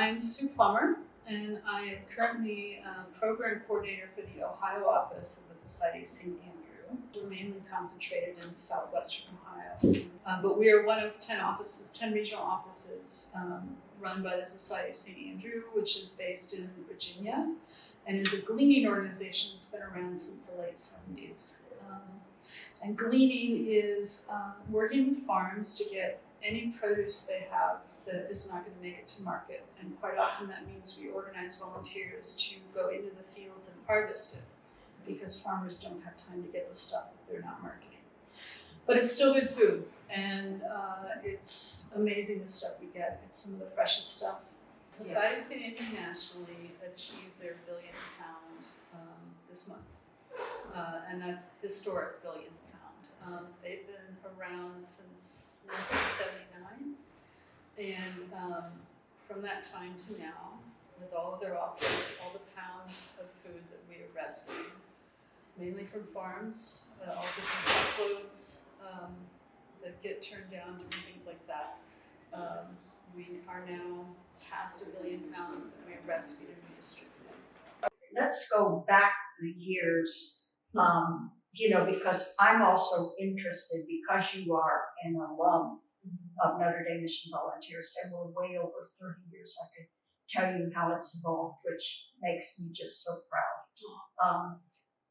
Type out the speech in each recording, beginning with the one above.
I'm Sue Plummer, and I am currently program coordinator for the Ohio office of the Society of St. Andrew. We're mainly concentrated in southwestern Ohio, but we are one of 10 regional offices run by the Society of St. Andrew, which is based in Virginia, and is a gleaning organization that's been around since the late 70s. And gleaning is working with farms to get any produce they have that is not going to make it to market. And quite often that means we organize volunteers to go into the fields and harvest it, because farmers don't have time to get the stuff that they're not marketing. But it's still good food, and it's amazing the stuff we get. It's some of the freshest stuff. Society of St. Andrew nationally achieved their billionth pound this month, and that's historic billionth pound. They've been around since 1979, and from that time to now, with all of their offerings, all the pounds of food that we have rescued, mainly from farms, also from truckloads that get turned down, different things like that. We are now past 1 billion pounds that we've rescued and redistributed. Let's go back the years, because I'm also interested, because you are an alum of Notre Dame Mission Volunteers, and we're way over 30 years. I could tell you how it's evolved, which makes me just so proud.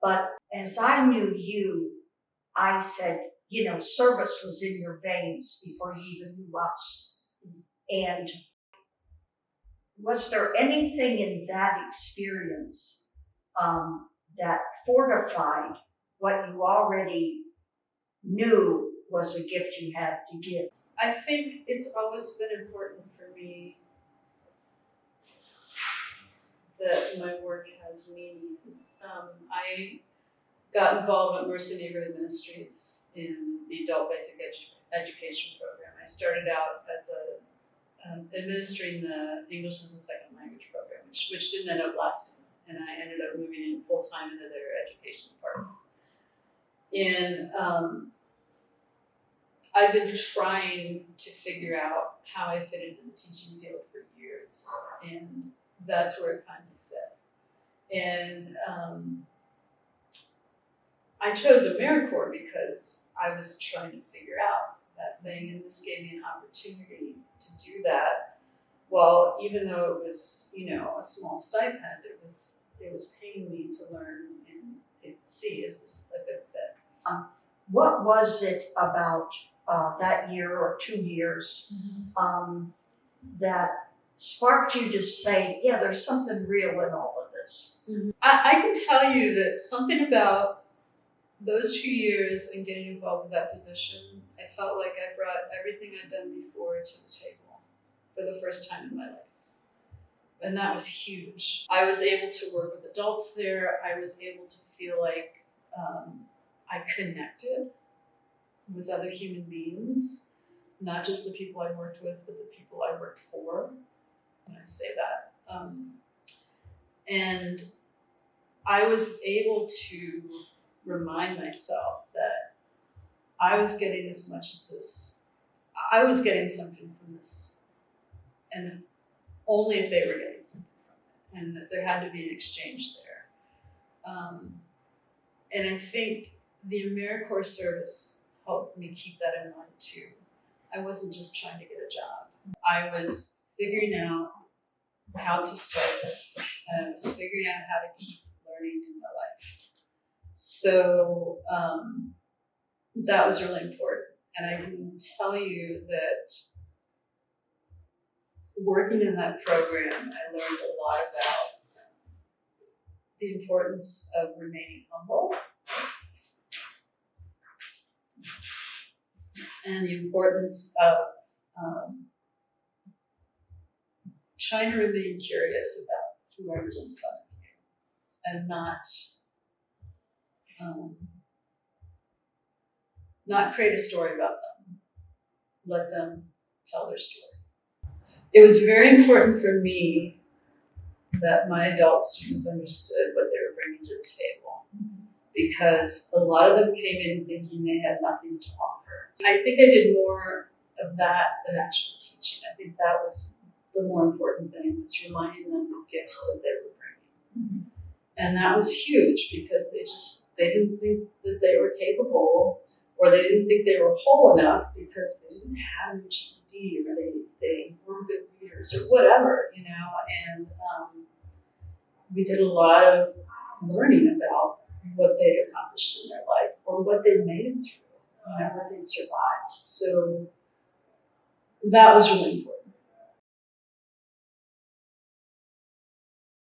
But as I knew you, I said, service was in your veins before you even knew us. And was there anything in that experience that fortified what you already knew was a gift you had to give? I think it's always been important for me that my work has meaning. I got involved with Mercy Neighborhood Ministries in the Adult Basic Education program. I started out as administering the English as a Second Language program, which didn't end up lasting, and I ended up moving in full-time into their education department. And I've been trying to figure out how I fit into the teaching field for years, and that's where it finally fit. And I chose AmeriCorps because I was trying to figure out that thing, and this gave me an opportunity to do that. Well, even though it was, a small stipend, it was paying me to learn and see, is this a good fit? What was it about that year or 2 years that sparked you to say, yeah, there's something real in all of this? Mm-hmm. I can tell you that something about those 2 years and getting involved with that position, I felt like I brought everything I'd done before to the table for the first time in my life. And that was huge. I was able to work with adults there. I was able to feel like I connected with other human beings, not just the people I worked with, but the people I worked for, when I say that. And I was able to remind myself that I was getting as much as this. I was getting something from this, and only if they were getting something from it, and that there had to be an exchange there. And I think the AmeriCorps service helped me keep that in mind too. I wasn't just trying to get a job. I was figuring out how to serve, and I was figuring out how to keep learning in my life. So that was really important. And I can tell you that working in that program, I learned a lot about the importance of remaining humble and the importance of trying to remain curious about whoever's in front of you and not create a story about them. Let them tell their story. It was very important for me that my adult students understood what they were bringing to the table, because a lot of them came in thinking they had nothing to offer. I think I did more of that than actual teaching. I think that was the more important thing was reminding them of the gifts that they were bringing. And that was huge because they didn't think that they were capable, or they didn't think they were whole enough because they didn't have a GED, or they weren't good readers, or whatever, you know. And we did a lot of learning about what they'd accomplished in their life, or what they'd made it through, you know, what they'd survived. So that was really important.